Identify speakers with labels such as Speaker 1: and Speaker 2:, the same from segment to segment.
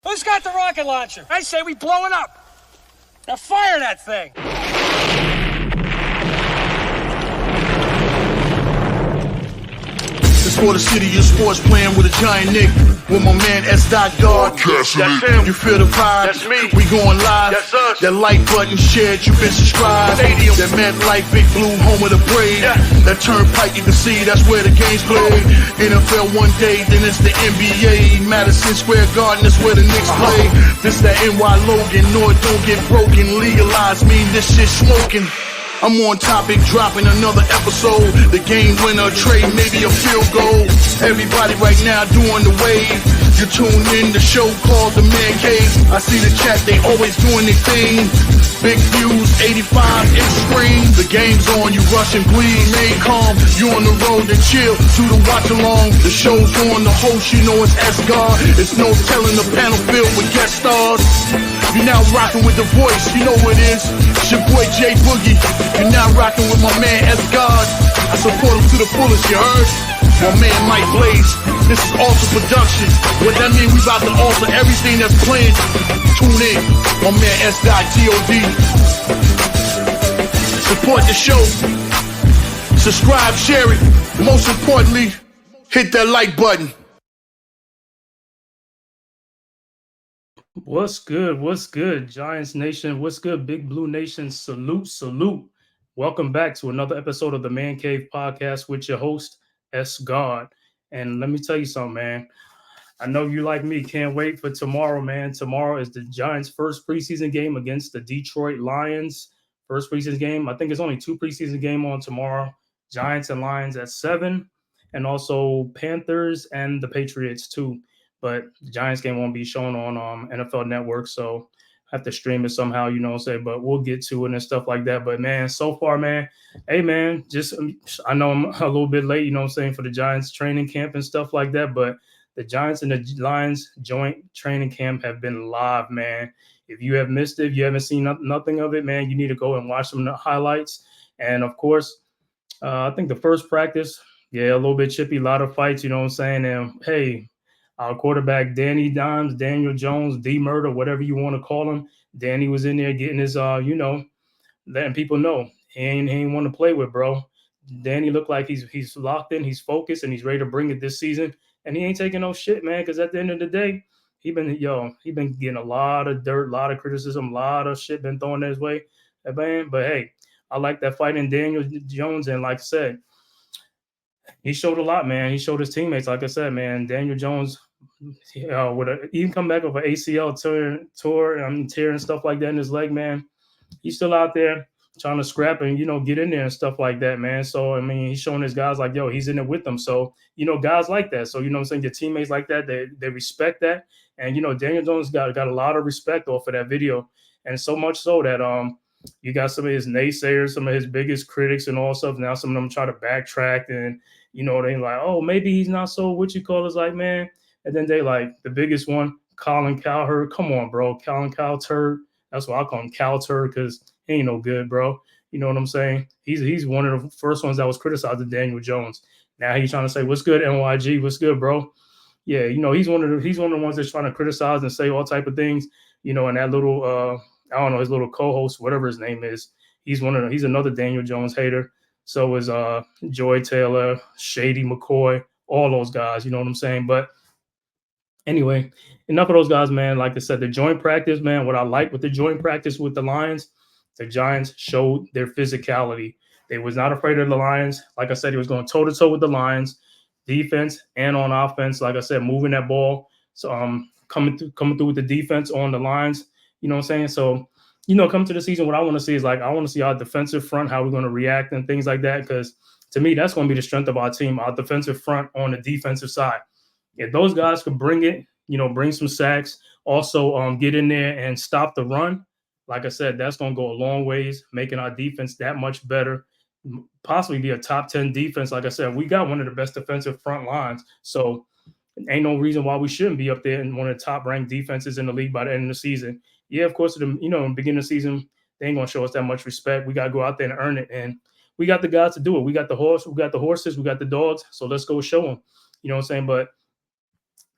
Speaker 1: Who's got the rocket launcher? I say we blow it up. Now fire that thing.
Speaker 2: It's for the city of sports playing with a giant Nick. With my man S. Guard.
Speaker 3: That's him.
Speaker 2: You feel the vibe?
Speaker 3: That's me.
Speaker 2: We going live.
Speaker 3: That's us.
Speaker 2: That like button shared, you been subscribed.
Speaker 3: Stadium.
Speaker 2: That MetLife, Big Blue, home of the Braves.
Speaker 3: Yeah.
Speaker 2: That turnpike, you can see that's where the game's played. NFL one day, then it's the NBA. Madison Square Garden, that's where the Knicks play. This that NY Logan, no it don't get broken. Legalized, mean this shit smoking. I'm on topic, dropping another episode. The game winner, trade, maybe a field goal. Everybody right now doing the wave. You tune in the show called TheMan-Cave. I see the chat, they always doing their thing. Big views, 85 inch screen. The game's on, you rush and bleed. Stay calm, you on the road and chill. Do the watch along. The show's on, the host, you know it's S-God. It's no telling the panel filled with guest stars. You're now rocking with the voice, you know who it is. It's your boy J Boogie. You're now rocking with my man S-God. I support him to the fullest, you heard? My man Mike Blaze. This is Alter Production. What that mean? We about to alter everything that's playing. Tune in. My man S.God. Support the show. Subscribe, share it. Most importantly, hit that like button.
Speaker 4: What's good? What's good, Giants Nation? What's good, Big Blue Nation? Salute, salute. Welcome back to another episode of the Man Cave podcast with your host, S-God. And let me tell you something, man. I know you like me. Can't wait for tomorrow, man. Tomorrow is the Giants' first preseason game against the Detroit Lions. First preseason game. I think it's only 2 preseason games on tomorrow. Giants and Lions at 7. And also Panthers and the Patriots too. But the Giants game won't be shown on NFL Network, so I have to stream it somehow, you know what I'm saying? But we'll get to it and stuff like that. But, man, so far, man, hey, man, just I know I'm a little bit late, you know what I'm saying, for the Giants training camp and stuff like that. But the Giants and the Lions joint training camp have been live, man. If you have missed it, if you haven't seen nothing of it, man, you need to go and watch some of the highlights. And, of course, I think the first practice, yeah, a little bit chippy, a lot of fights, you know what I'm saying? And, hey, our quarterback, Danny Dimes, Daniel Jones, D-Murder, whatever you want to call him. Danny was in there getting his, letting people know he ain't want to play with, bro. Danny looked like he's locked in, he's focused, and he's ready to bring it this season. And he ain't taking no shit, man, because at the end of the day, he been getting a lot of dirt, a lot of criticism, a lot of shit been thrown his way, man. But, hey, I like that fight in Daniel Jones, and like I said, he showed a lot, man. He showed his teammates, like I said, man. Daniel Jones, even come back with an ACL tear and stuff like that in his leg, man. He's still out there trying to scrap and, get in there and stuff like that, man. So, I mean, he's showing his guys like, yo, he's in there with them. So, guys like that. So, I'm saying, your teammates like that, they respect that. And, Daniel Jones got a lot of respect off of that video. And so much so that you got some of his naysayers, some of his biggest critics and all stuff. Now some of them try to backtrack and, they like, oh, maybe he's not so what you call is like, man. And then they like the biggest one, Colin Cowherd. Come on, bro. Colin Cowherd. That's why I call him Cowherd because he ain't no good, bro. You know what I'm saying? He's one of the first ones that was criticized of Daniel Jones. Now he's trying to say, what's good, NYG? What's good, bro? Yeah, he's one of the ones that's trying to criticize and say all type of things, and that little I don't know, his little co-host, whatever his name is, he's another Daniel Jones hater. So is Joy Taylor, Shady McCoy, all those guys, you know what I'm saying? But anyway, enough of those guys, man. Like I said, the joint practice, man, what I like with the joint practice with the Lions, the Giants showed their physicality. They was not afraid of the Lions. Like I said, he was going toe-to-toe with the Lions, defense and on offense. Like I said, moving that ball. So coming through with the defense on the Lions, you know what I'm saying? So, come to the season, what I want to see is I want to see our defensive front, how we're going to react and things like that. Because to me, that's going to be the strength of our team, our defensive front on the defensive side. If those guys could bring it, bring some sacks, also get in there and stop the run, like I said, that's going to go a long ways, making our defense that much better, possibly be a top 10 defense. Like I said, we got one of the best defensive front lines. So ain't no reason why we shouldn't be up there in one of the top ranked defenses in the league by the end of the season. Yeah, of course, in the beginning of the season, they ain't going to show us that much respect. We got to go out there and earn it. And we got the guys to do it. We got the horses, we got the dogs. So let's go show them. You know what I'm saying? But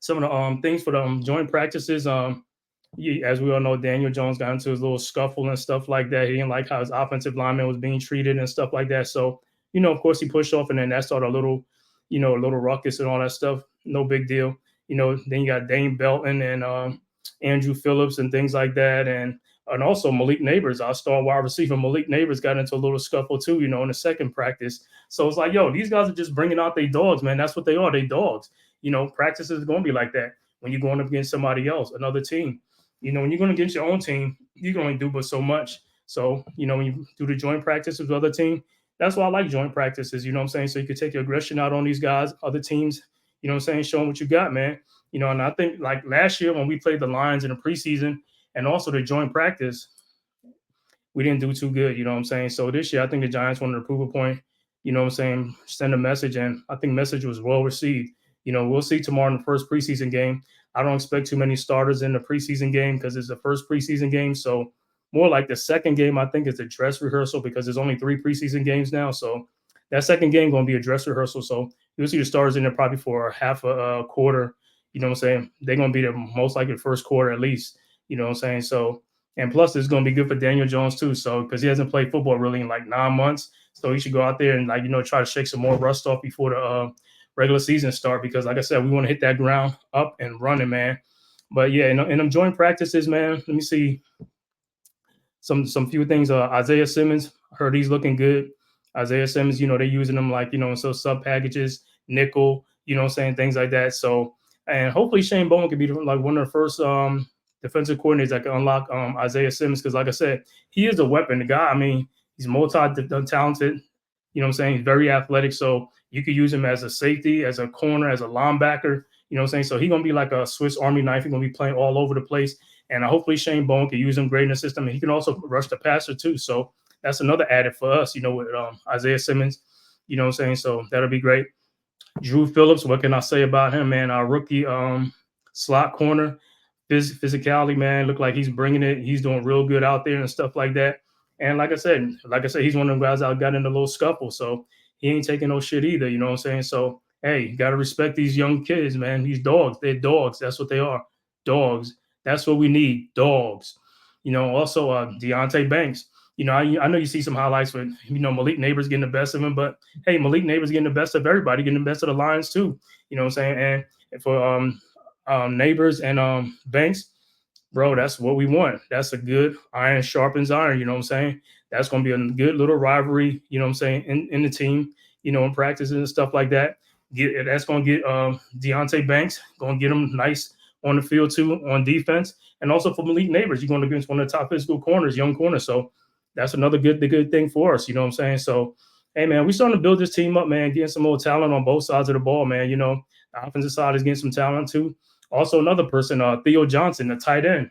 Speaker 4: some of the things for the joint practices. As we all know, Daniel Jones got into his little scuffle and stuff like that. He didn't like how his offensive lineman was being treated and stuff like that. So, of course, he pushed off, and then that started a little ruckus and all that stuff. No big deal. Then you got Dane Belton and Andrew Phillips and things like that, and also Malik Nabers, our star wide receiver. Malik Nabers got into a little scuffle too, in the second practice. So it's like, yo, these guys are just bringing out their dogs, man. That's what they are. They dogs. Practice is going to be like that when you're going up against somebody else, another team. When you're going against your own team, you can only do but so much. So, when you do the joint practices with other team, that's why I like joint practices, you know what I'm saying? So you can take your aggression out on these guys, other teams, you know what I'm saying, show them what you got, man. And I think like last year when we played the Lions in the preseason and also the joint practice, we didn't do too good, you know what I'm saying? So this year, I think the Giants wanted to prove a point, you know what I'm saying, send a message, and I think message was well received. We'll see tomorrow in the first preseason game. I don't expect too many starters in the preseason game because it's the first preseason game. So more like the second game, I think, is a dress rehearsal because there's only 3 preseason games now. So that second game going to be a dress rehearsal. So you'll see the starters in there probably for half a quarter. You know what I'm saying? They're going to be there most likely the first quarter at least. You know what I'm saying? So, and plus it's going to be good for Daniel Jones too. So, because he hasn't played football really in like 9 months. So he should go out there and try to shake some more rust off before the regular season start, because like I said, we want to hit that ground up and running, man. But yeah, in them joint practices, man, let me see some few things. Isaiah Simmons, heard he's looking good. Isaiah Simmons, they're using them so sub packages, nickel, things like that. So, and hopefully Shane Bowen could be like one of the first defensive coordinators that can unlock Isaiah Simmons, because like I said, he is a weapon. The guy, he's multi-talented. He's very athletic. So you could use him as a safety, as a corner, as a linebacker. So he's going to be like a Swiss Army knife. He's going to be playing all over the place. And hopefully Shane Bowen can use him great in the system. And he can also rush the passer too. So that's another added for us, with Isaiah Simmons. So that'll be great. Drew Phillips, what can I say about him, man? Our rookie slot corner, physicality, man. Look like he's bringing it. He's doing real good out there and stuff like that. And like I said, he's one of them guys that got in a little scuffle. So he ain't taking no shit either. You know what I'm saying? So, hey, you got to respect these young kids, man. These dogs. They're dogs. That's what they are. Dogs. That's what we need. Dogs. Also Deontay Banks. I know you see some highlights with, Malik Nabers getting the best of him. But, hey, Malik Nabers getting the best of everybody, getting the best of the Lions too. You know what I'm saying? And for Nabers and Banks, bro, that's what we want. That's a good iron sharpens iron. You know what I'm saying? That's going to be a good little rivalry, you know what I'm saying, in the team, in practices and stuff like that. That's going to get Deontay Banks, going to get him nice on the field too, on defense. And also for Malik Nabers, you're going to be one of the top physical corners, young corners. So that's another good thing for us, you know what I'm saying? So, hey, man, we're starting to build this team up, man, getting some more talent on both sides of the ball, man. The offensive side is getting some talent too. Also, another person, Theo Johnson, the tight end.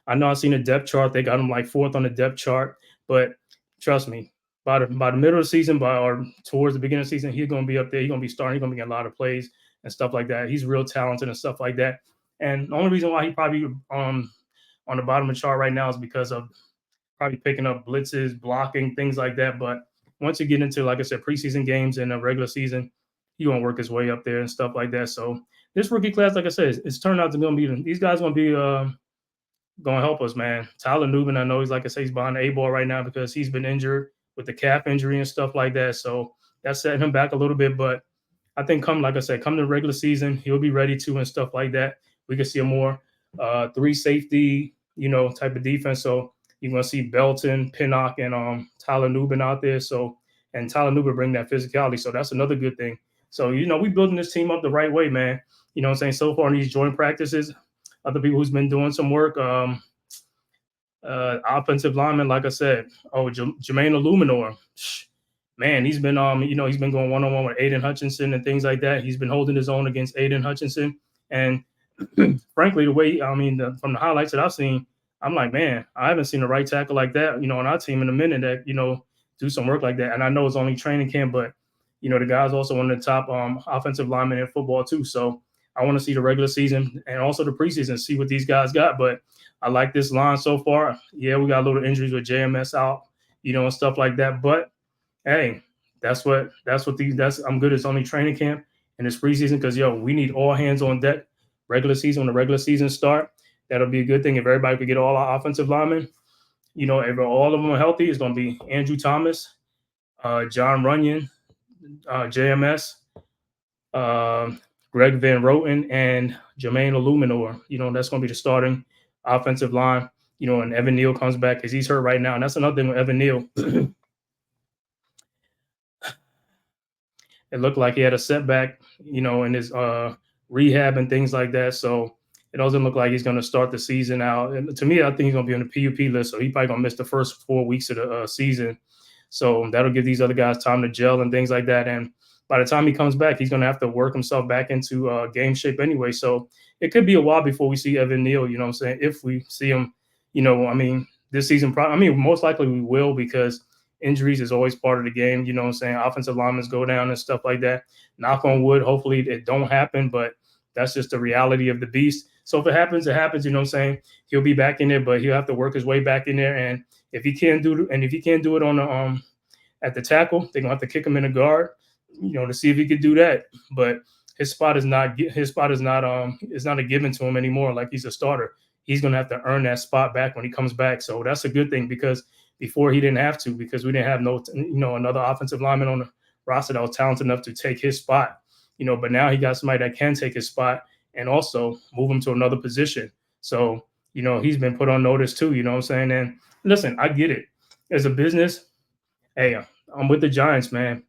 Speaker 4: I know I've seen a depth chart. They got him like 4th on the depth chart. But trust me, by the middle of the season, or towards the beginning of the season, he's going to be up there. He's going to be starting. He's going to be getting a lot of plays and stuff like that. He's real talented and stuff like that. And the only reason why he probably on the bottom of the chart right now is because of probably picking up blitzes, blocking, things like that. But once you get into, like I said, preseason games and a regular season, he's going to work his way up there and stuff like that. So this rookie class, like I said, it's turned out to be these guys going to be going to help us, man. Tyler Nubin, I know he's, like I say, he's behind the 8-ball right now because he's been injured with the calf injury and stuff like that. So that's setting him back a little bit. But I think come the regular season, he'll be ready to and stuff like that. We can see a more 3 safety, type of defense. So you're going to see Belton, Pinnock, and Tyler Nubin out there. So, and Tyler Nubin bring that physicality. So that's another good thing. So, we building this team up the right way, man. You know what I'm saying? So far in these joint practices, other people who's been doing some work, offensive lineman, like I said, Jermaine Illuminor, man, he's been he's been going one-on-one with Aiden Hutchinson and things like that. He's been holding his own against Aiden Hutchinson. And frankly, the way, from the highlights that I've seen, I'm like, man, I haven't seen a right tackle like that, on our team in a minute that, do some work like that. And I know it's only training camp, but, the guy's also one of the top offensive linemen in football too. So I want to see the regular season and also the preseason, see what these guys got. But I like this line so far. Yeah, we got a little injuries with JMS out, and stuff like that. But hey, I'm good. It's only training camp. in this preseason because, we need all hands on deck. Regular season, when the regular season start, that'll be a good thing if everybody could get all our offensive linemen. If all of them are healthy, it's going to be Andrew Thomas, John Runyon, JMS, Greg Van Roten, and Jermaine Illuminor. That's going to be the starting offensive line. And Evan Neal comes back because he's hurt right now. And that's another thing with Evan Neal. It looked like he had a setback, in his rehab and things like that. So it doesn't look like he's going to start the season out. And to me, I think he's going to be on the PUP list. So he's probably going to miss the first 4 weeks of the season. So that'll give these other guys time to gel and things like that. And by the time he comes back, he's going to have to work himself back into game shape anyway. So it could be a while before we see Evan Neal, if we see him, this season, most likely we will because injuries is always part of the game. Offensive linemen go down and stuff like that. Knock on wood. Hopefully it don't happen, but that's just the reality of the beast. So if it happens, it happens. He'll be back in there, but he'll have to work his way back in there. And if he can't do it on the at the tackle, they're gonna have to kick him in the guard, to see if he could do that. But his spot is not a given to him anymore. Like he's a starter. He's gonna have to earn that spot back when he comes back. So that's a good thing because before he didn't have to because we didn't have another offensive lineman on the roster that was talented enough to take his spot. But now he got somebody that can take his spot and also move him to another position. So, he's been put on notice too, And listen, I get it. As a business, hey, I'm with the Giants, man.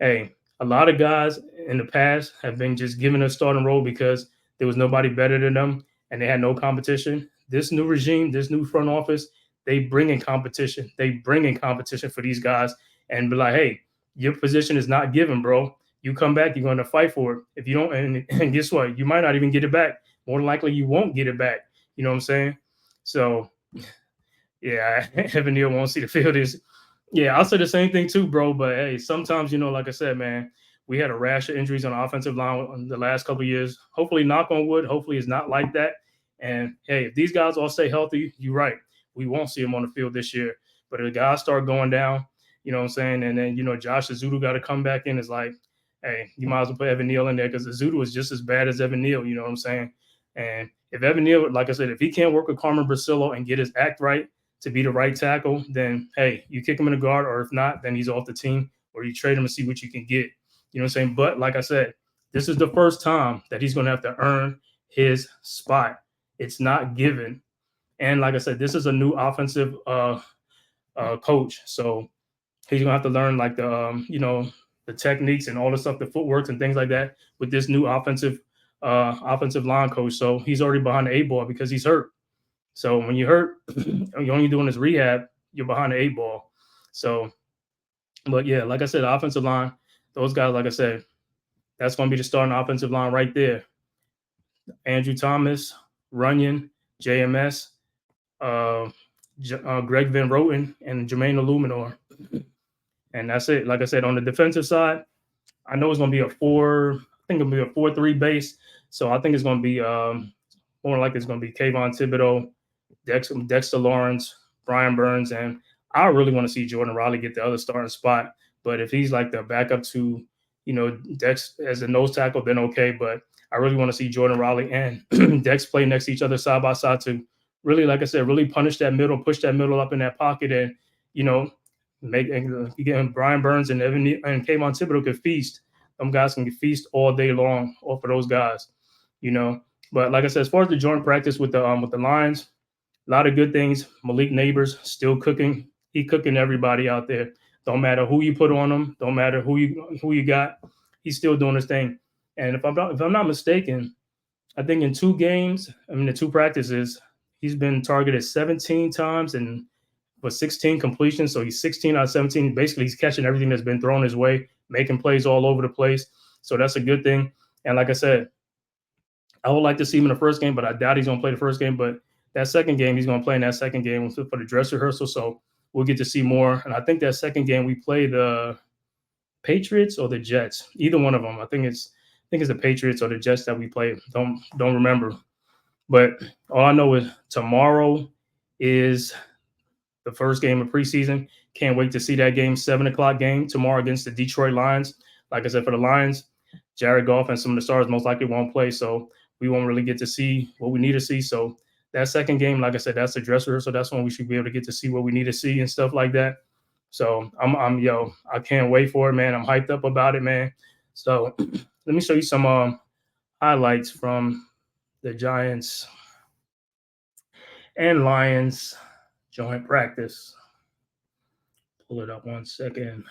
Speaker 4: Hey, a lot of guys in the past have been just given a starting role because there was nobody better than them and they had no competition. This new regime, this new front office, they bring in competition. They bring in competition for these guys and be like, hey, your position is not given, bro. You come back, you're going to fight for it. If you don't, and guess what? You might not even get it back. More than likely, you won't get it back. You know what I'm saying? So, yeah, Evan Neal won't see the field. Yeah, I'll say the same thing too, bro. But hey, sometimes, like I said, man, we had a rash of injuries on the offensive line in the last couple of years. Hopefully, knock on wood, hopefully it's not like that. And hey, if these guys all stay healthy, you're right. We won't see them on the field this year. But if the guys start going down, you know what I'm saying? And then, Josh Azudu got to come back in. It's like, hey, you might as well put Evan Neal in there because Azudu was just as bad as Evan Neal, you know what I'm saying? And if Evan Neal, like I said, if he can't work with Carmen Brasillo and get his act right to be the right tackle, then, hey, you kick him in the guard, or if not, then he's off the team, or you trade him and see what you can get. You know what I'm saying? But like I said, this is the first time that he's going to have to earn his spot. It's not given. And like I said, this is a new offensive coach. So he's going to have to learn like the techniques and all the stuff, the footworks and things like that with this new offensive line coach. So he's already behind the 8-ball because he's hurt. So when you're hurt, you're only doing this rehab, you're behind the 8-ball. So, but yeah, like I said, the offensive line, those guys, like I said, that's going to be the starting offensive line right there. Andrew Thomas, Runyon, JMS, Greg Van Roten, and Jermaine Illuminor. And that's it. Like I said, on the defensive side, I know it's going to be it'll be a 4-3 base. So I think it's going to be more like it's going to be Kayvon Thibodeau, Dexter Lawrence, Brian Burns, and I really want to see Jordan Riley get the other starting spot. But if he's like the backup to, Dex as a nose tackle, then okay. But I really want to see Jordan Riley and Dex play next to each other side by side to really, like I said, really punish that middle, push that middle up in that pocket, and again, Brian Burns and Kayvon Thibodeau could feast. Them guys can feast all day long off of those guys, But like I said, as far as the joint practice with the Lions, a lot of good things. Malik Nabers still cooking. He cooking everybody out there. Don't matter who you put on him. Don't matter who you got. He's still doing his thing. And if I'm not mistaken, I think in 2 games, the 2 practices, he's been targeted 17 times and with 16 completions. So he's 16 out of 17. Basically, he's catching everything that's been thrown his way, making plays all over the place. So that's a good thing. And like I said, I would like to see him in the first game, but I doubt he's going to play the first game. But that second game, he's going to play in that second game for the dress rehearsal. So we'll get to see more. And I think that second game we play the Patriots or the Jets, either one of them. I think it's the Patriots or the Jets that we play. Don't remember. But all I know is tomorrow is the first game of preseason. Can't wait to see that game, 7:00 game tomorrow against the Detroit Lions. Like I said, for the Lions, Jared Goff and some of the stars most likely won't play, so we won't really get to see what we need to see. So that second game, like I said, that's the dress rehearsal. That's when we should be able to get to see what we need to see and stuff like that. So I can't wait for it, man. I'm hyped up about it, man. So let me show you some highlights from the Giants and Lions joint practice. Pull it up 1 second.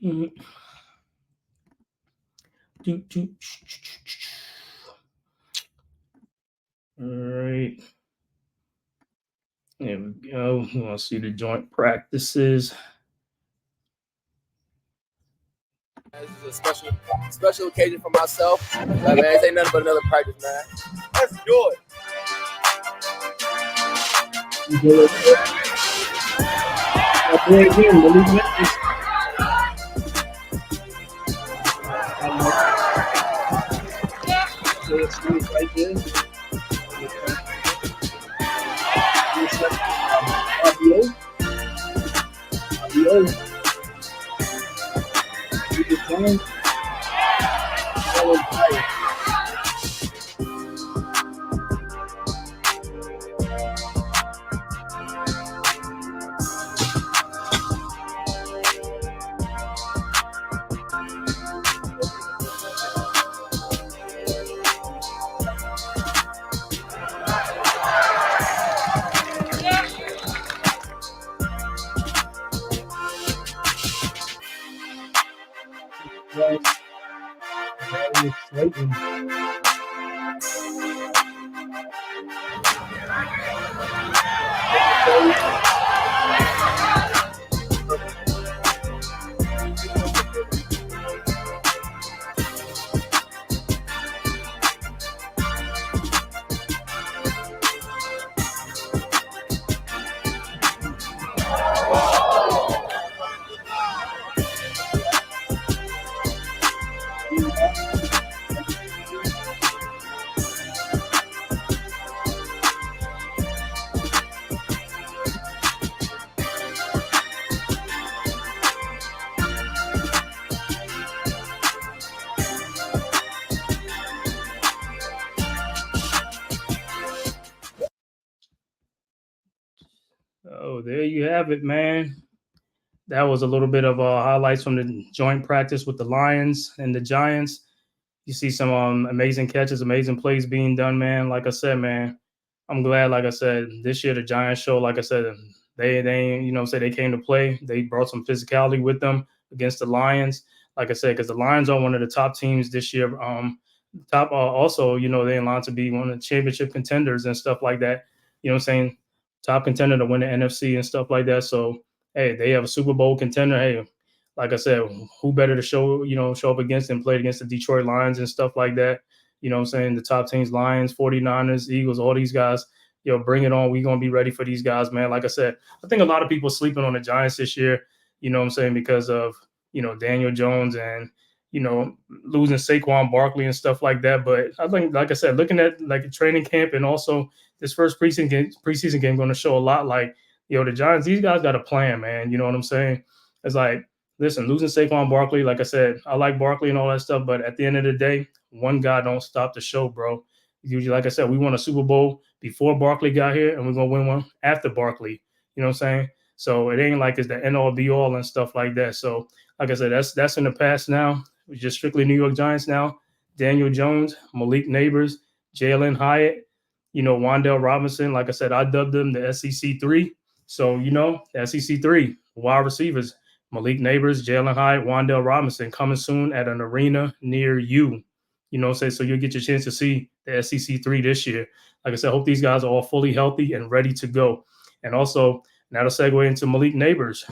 Speaker 4: Mm-hmm. All right. There we go. You want to see the joint practices.
Speaker 3: This is a special occasion for myself. Like, man, this ain't nothing but another practice, man. Let's do it.
Speaker 4: Right there. Oh, there you have it, man. That was a little bit of highlights from the joint practice with the Lions and the Giants. You see some amazing catches, amazing plays being done, man. Like I said, man, I'm glad. Like I said, this year the Giants show, like I said, they they came to play. They brought some physicality with them against the Lions. Like I said, because the Lions are one of the top teams this year. Top also, they're in line to be one of the championship contenders and stuff like that. You know what I'm saying? Top contender to win the NFC and stuff like that. So hey, they have a Super Bowl contender. Hey, like I said, who better to show up against and play against the Detroit Lions and stuff like that? You know what I'm saying? The top teams, Lions, 49ers, Eagles, all these guys, bring it on. We're going to be ready for these guys, man. Like I said, I think a lot of people sleeping on the Giants this year, you know what I'm saying, because of, Daniel Jones and, losing Saquon Barkley and stuff like that. But I think, like I said, looking at like training camp and also this first preseason game going to show a lot like, the Giants, these guys got a plan, man. You know what I'm saying? It's like, listen, losing Saquon Barkley, like I said, I like Barkley and all that stuff, but at the end of the day, one guy don't stop the show, bro. Usually, like I said, we won a Super Bowl before Barkley got here, and we're gonna win one after Barkley. You know what I'm saying? So it ain't like it's the end all be all and stuff like that. So, like I said, that's in the past now. It's just strictly New York Giants now. Daniel Jones, Malik Nabers, Jalen Hyatt, Wan'Dale Robinson. Like I said, I dubbed them the SEC 3. So, the SEC 3 wide receivers. Malik Nabers, Jalen Hyatt, Wan'Dale Robinson coming soon at an arena near you. So you'll get your chance to see the SEC 3 this year. Like I said, I hope these guys are all fully healthy and ready to go. And also, now to segue into Malik Nabers.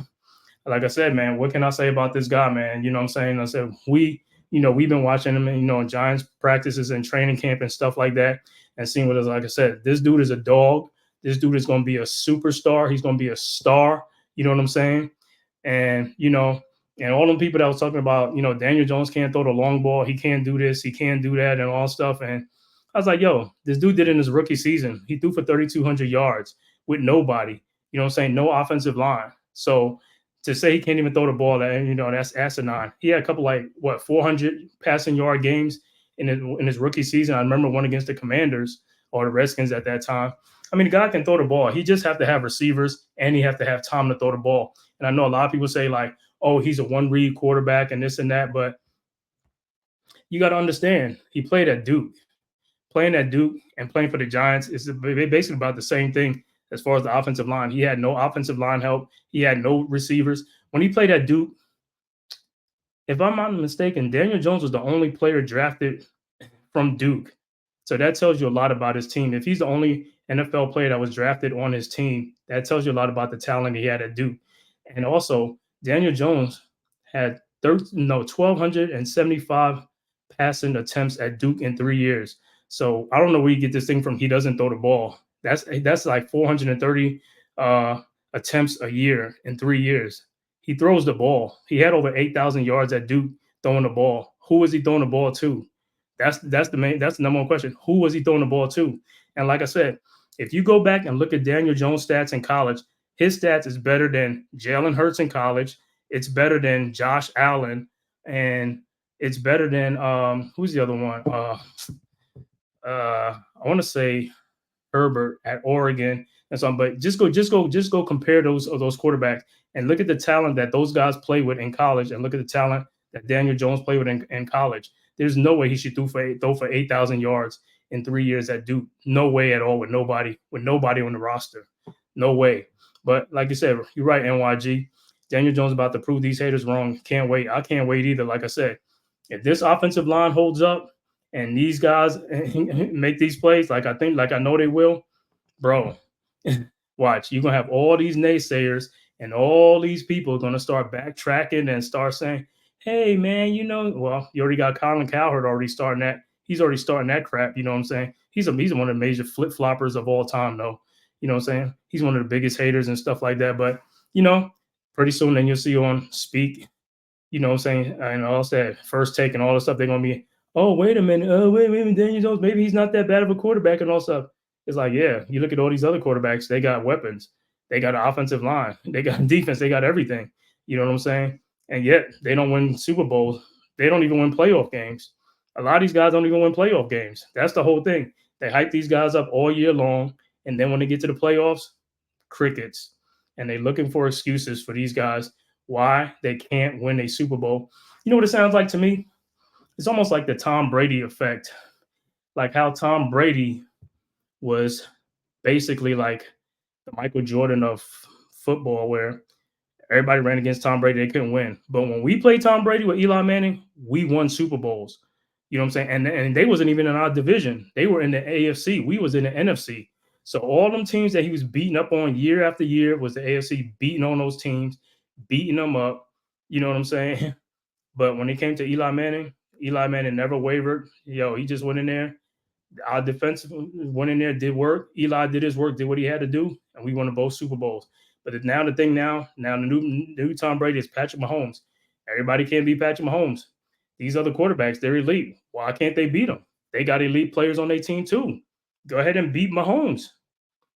Speaker 4: Like I said, man, what can I say about this guy, man? You know what I'm saying? I said, we've been watching him, in Giants practices and training camp and stuff like that and seeing what it is. Like I said, this dude is a dog. This dude is going to be a superstar. He's going to be a star. You know what I'm saying? And, and all them people that was talking about, Daniel Jones can't throw the long ball. He can't do this. He can't do that and all stuff. And I was like, yo, this dude did it in his rookie season. He threw for 3,200 yards with nobody. You know what I'm saying? No offensive line. So to say he can't even throw the ball, that's asinine. He had a couple 400 passing yard games in his rookie season. I remember one against the Commanders or the Redskins at that time. I mean, the guy can throw the ball. He just have to have receivers and he have to have time to throw the ball. And I know a lot of people say oh, he's a one-read quarterback and this and that, but you got to understand, he played at Duke. Playing at Duke and playing for the Giants is basically about the same thing as far as the offensive line. He had no offensive line help. He had no receivers. When he played at Duke, if I'm not mistaken, Daniel Jones was the only player drafted from Duke. So that tells you a lot about his team. If he's the only NFL player that was drafted on his team, that tells you a lot about the talent he had at Duke. And also, Daniel Jones had 1,275 passing attempts at Duke in 3 years. So I don't know where you get this thing from. He doesn't throw the ball. That's like 430 attempts a year in 3 years. He throws the ball. He had over 8,000 yards at Duke throwing the ball. Who was he throwing the ball to? That's the number one question. Who was he throwing the ball to? And like I said, if you go back and look at Daniel Jones' stats in college, his stats is better than Jalen Hurts in college. It's better than Josh Allen, and it's better than who's the other one? I want to say Herbert at Oregon and something. But just go compare those quarterbacks and look at the talent that those guys play with in college, and look at the talent that Daniel Jones played with in college. There's no way he should throw for 8,000 yards in 3 years at Duke. No way at all with nobody on the roster. No way. But like you said, you're right, NYG. Daniel Jones about to prove these haters wrong. Can't wait. I can't wait either. Like I said, if this offensive line holds up and these guys make these plays, like I know they will, bro, watch. You're going to have all these naysayers and all these people going to start backtracking and start saying, hey, man, well, you already got Colin Cowherd already starting that. He's already starting that crap. You know what I'm saying? He's one of the major flip-floppers of all time, though. You know what I'm saying? He's one of the biggest haters and stuff like that. But, pretty soon then you'll see you on Speak, you know what I'm saying? And all that First Take and all this stuff. They're going to be, oh, wait a minute. Oh, wait a minute. Daniel Jones, maybe he's not that bad of a quarterback and all stuff. It's like, yeah, you look at all these other quarterbacks, they got weapons. They got an offensive line. They got defense. They got everything. You know what I'm saying? And yet they don't win Super Bowls. They don't even win playoff games. A lot of these guys don't even win playoff games. That's the whole thing. They hype these guys up all year long. And then when they get to the playoffs, crickets. And they're looking for excuses for these guys why they can't win a Super Bowl. You know what it sounds like to me? It's almost like the Tom Brady effect. Like how Tom Brady was basically like the Michael Jordan of football, where everybody ran against Tom Brady. They couldn't win. But when we played Tom Brady with Eli Manning, we won Super Bowls. You know what I'm saying? And they wasn't even in our division. They were in the AFC. We was in the NFC. So all them teams that he was beating up on year after year was the AFC, beating on those teams, beating them up. You know what I'm saying? But when it came to Eli Manning never wavered. He just went in there. Our defense went in there, did work. Eli did his work, did what he had to do, and we won both Super Bowls. But now the new Tom Brady is Patrick Mahomes. Everybody can't beat Patrick Mahomes. These other quarterbacks, they're elite. Why can't they beat them? They got elite players on their team too. Go ahead and beat Mahomes.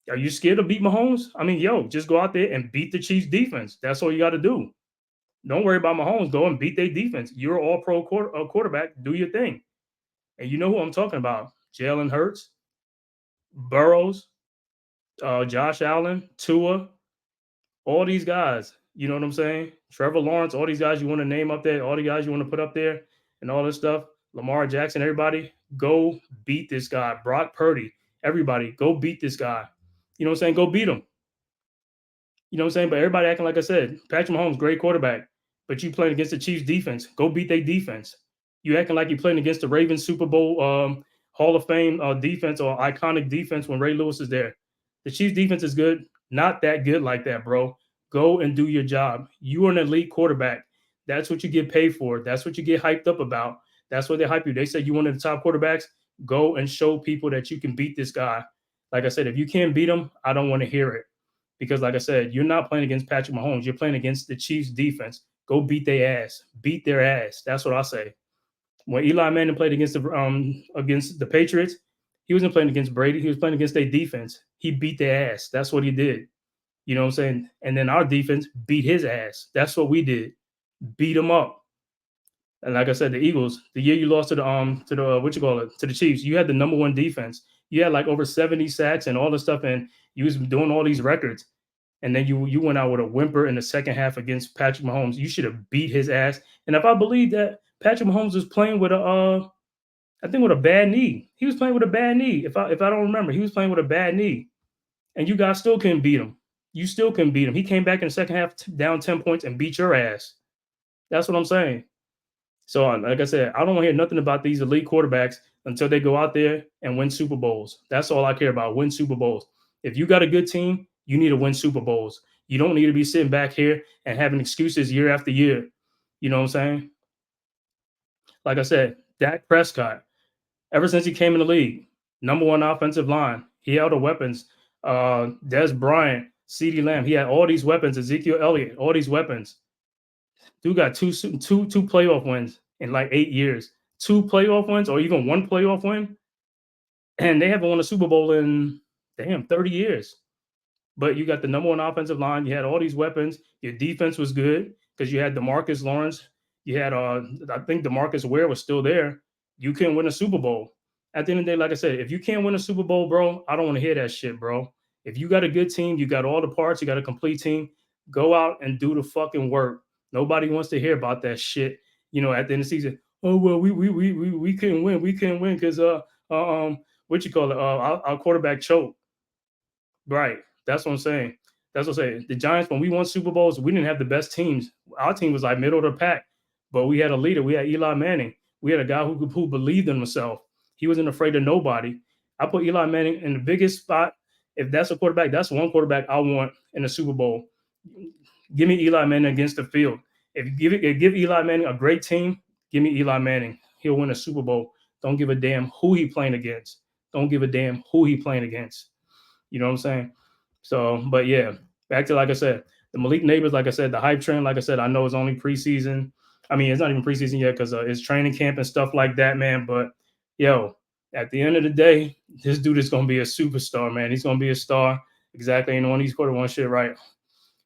Speaker 4: Are you scared to beat Mahomes? I mean, just go out there and beat the Chiefs defense. That's all you got to do. Don't worry about Mahomes. Go and beat their defense. You're an all-pro quarterback. Do your thing. And you know who I'm talking about. Jalen Hurts, Burrows, Josh Allen, Tua, all these guys. You know what I'm saying? Trevor Lawrence, all these guys you want to name up there, all the guys you want to put up there and all this stuff. Lamar Jackson, everybody, go beat this guy. Brock Purdy, everybody, go beat this guy. You know what I'm saying? Go beat him. You know what I'm saying? But everybody acting like I said, Patrick Mahomes, great quarterback, but you playing against the Chiefs defense. Go beat their defense. You acting like you're playing against the Ravens Super Bowl Hall of Fame defense or iconic defense when Ray Lewis is there. The Chiefs defense is good. Not that good like that, bro. Go and do your job. You are an elite quarterback. That's what you get paid for. That's what you get hyped up about. That's what they hype you. They say you one of the top quarterbacks. Go and show people that you can beat this guy. Like I said, if you can't beat him, I don't want to hear it. Because like I said, you're not playing against Patrick Mahomes. You're playing against the Chiefs defense. Go beat their ass. Beat their ass. That's what I say. When Eli Manning played against the Patriots, he wasn't playing against Brady. He was playing against their defense. He beat their ass. That's what he did. You know what I'm saying? And then our defense beat his ass. That's what we did. Beat him up. And like I said, the Eagles, the year you lost to the Chiefs, you had the number one defense. You had like over 70 sacks and all this stuff, and you was doing all these records. And then you went out with a whimper in the second half against Patrick Mahomes. You should have beat his ass. And if I believe that Patrick Mahomes was playing with I think with a bad knee. He was playing with a bad knee. If I don't remember, he was playing with a bad knee. And you guys still couldn't beat him. You still couldn't beat him. He came back in the second half down 10 points and beat your ass. That's what I'm saying. So, like I said, I don't want to hear nothing about these elite quarterbacks until they go out there and win Super Bowls. That's all I care about, win Super Bowls. If you got a good team, you need to win Super Bowls. You don't need to be sitting back here and having excuses year after year. You know what I'm saying? Like I said, Dak Prescott, ever since he came in the league, number one offensive line. He held the weapons. Des Bryant, CeeDee Lamb. He had all these weapons. Ezekiel Elliott, all these weapons. Dude got two playoff wins in like 8 years. 2 playoff wins or even 1 playoff win. And they haven't won a Super Bowl in, 30 years. But you got the number one offensive line. You had all these weapons. Your defense was good because you had DeMarcus Lawrence. You had, I think DeMarcus Ware was still there. You couldn't win a Super Bowl. At the end of the day, like I said, if you can't win a Super Bowl, bro, I don't want to hear that shit, bro. If you got a good team, you got all the parts, you got a complete team, go out and do the fucking work. Nobody wants to hear about that shit. You know, at the end of the season, oh well, we couldn't win. We couldn't win because our quarterback choked. Right. That's what I'm saying. That's what I'm saying. The Giants, when we won Super Bowls, we didn't have the best teams. Our team was like middle of the pack, but we had a leader. We had Eli Manning. We had a guy who believed in himself. He wasn't afraid of nobody. I put Eli Manning in the biggest spot. If that's a quarterback, that's one quarterback I want in the Super Bowl. Give me Eli Manning against the field. If you give Eli Manning a great team, give me Eli Manning. He'll win a Super Bowl. Don't give a damn who he playing against. Don't give a damn who he playing against. You know what I'm saying? So, but yeah, back to, like I said, the Malik Nabers, like I said, the hype train, like I said, I know it's only preseason. I mean, it's not even preseason yet because it's training camp and stuff like that, man. But, yo, at the end of the day, this dude is going to be a superstar, man. He's going to be a star. Exactly. And when he's quarter one shit right.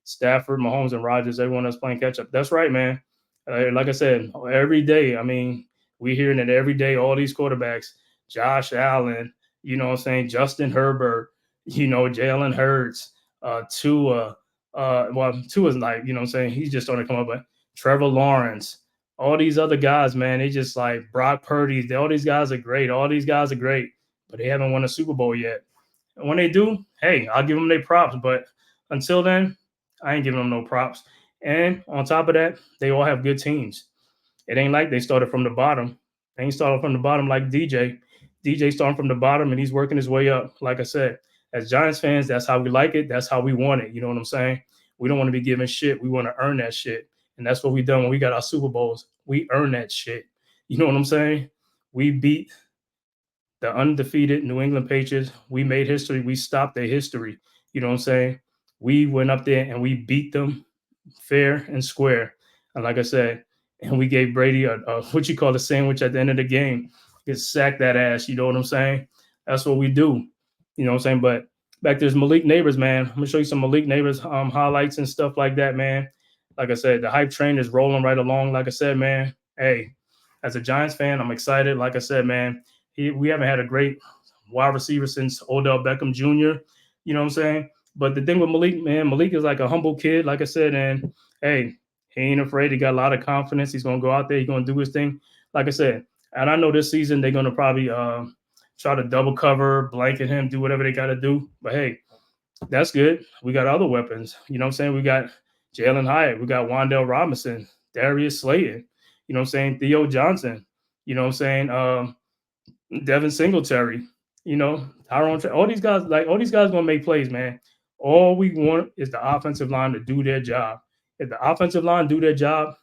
Speaker 4: Stafford, Mahomes, and Rodgers, everyone that's playing catch-up. That's right, man. Like I said, every day, I mean, we're hearing it every day, all these quarterbacks, Josh Allen, you know what I'm saying, Justin Herbert, you know, Jalen Hurts, Tua. Tua's like, you know what I'm saying, he's just starting to come up, but Trevor Lawrence, all these other guys, man, they just like Brock Purdy. All these guys are great. All these guys are great, but they haven't won a Super Bowl yet. And when they do, hey, I'll give them their props. But until then, I ain't giving them no props. And on top of that, they all have good teams. It ain't like they started from the bottom. They ain't started from the bottom like DJ. DJ starting from the bottom, and he's working his way up. Like I said, as Giants fans, that's how we like it. That's how we want it. You know what I'm saying? We don't want to be given shit. We want to earn that shit. And that's what we done when we got our Super Bowls. We earn that shit. You know what I'm saying? We beat the undefeated New England Patriots. We made history. We stopped their history. You know what I'm saying? We went up there and we beat them fair and square. And like I said, and we gave Brady a what you call a sandwich at the end of the game. Get sacked that ass. You know what I'm saying? That's what we do. You know what I'm saying? But back there's Malik Nabers, man. I'm gonna show you some Malik Nabers highlights and stuff like that, man. Like I said, the hype train is rolling right along. Like I said, man, hey, as a Giants fan, I'm excited. Like I said, man, we haven't had a great wide receiver since Odell Beckham Jr. You know what I'm saying? But the thing with Malik, man, Malik is like a humble kid, like I said, and hey, he ain't afraid. He got a lot of confidence. He's gonna go out there. He's gonna do his thing. Like I said, and I know this season they're gonna probably try to double cover, blanket him, do whatever they got to do. But hey, that's good. We got other weapons. You know what I'm saying? We got Jalen Hyatt. We got Wan'Dale Robinson, Darius Slayton. You know what I'm saying? Theo Johnson. You know what I'm saying? Devin Singletary. You know, Tyrone. All these guys gonna make plays, man. All we want is the offensive line to do their job. If the offensive line do their job,